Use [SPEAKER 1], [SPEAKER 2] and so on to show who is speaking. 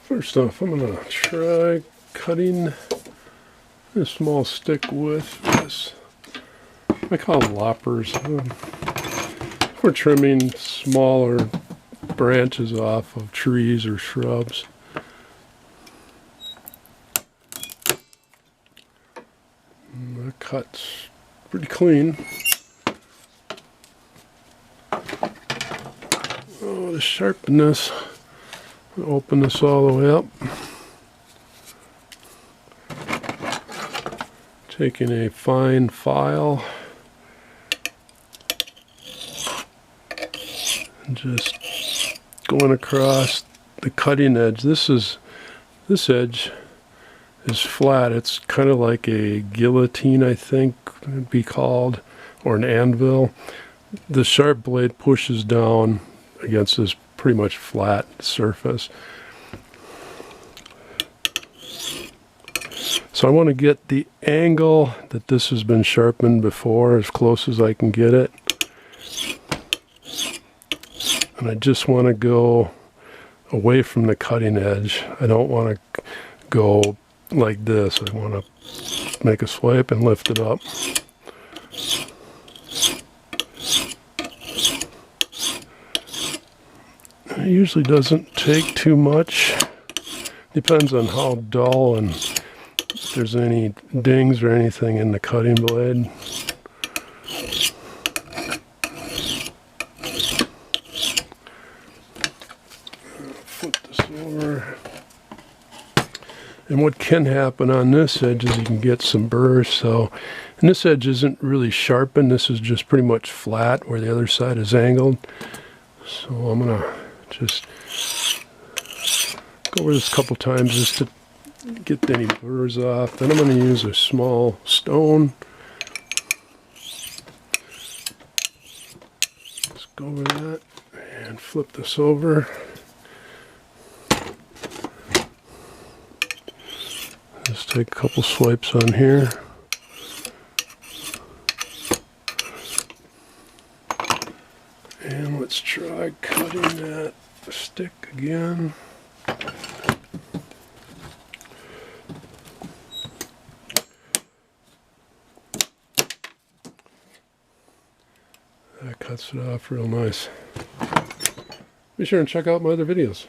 [SPEAKER 1] First off, I'm going to try cutting a small stick with this. I call them loppers. We're trimming smaller branches off of trees or shrubs. And the cut's pretty clean. Oh, to sharpen this, open this all the way up. Taking a fine file and just going across the cutting edge. This edge is flat. It's kind of like a guillotine, I think it'd be called, or an anvil. The sharp blade pushes down against this pretty much flat surface. So I want to get the angle that this has been sharpened before as close as I can get it. And I just want to go away from the cutting edge. I don't want to go like this. I want to make a swipe and lift it up. It usually doesn't take too much. Depends on how dull and if there's any dings or anything in the cutting blade. Flip this over. And what can happen on this edge is you can get some burrs. So, and this edge isn't really sharpened. This is just pretty much flat where the other side is angled. So I'm gonna just go over this a couple times just to get any burrs off. Then I'm going to use a small stone. Let's go over that and flip this over. Just take a couple swipes on here. And let's try cutting that stick again. That cuts it off real nice. Be sure and check out my other videos.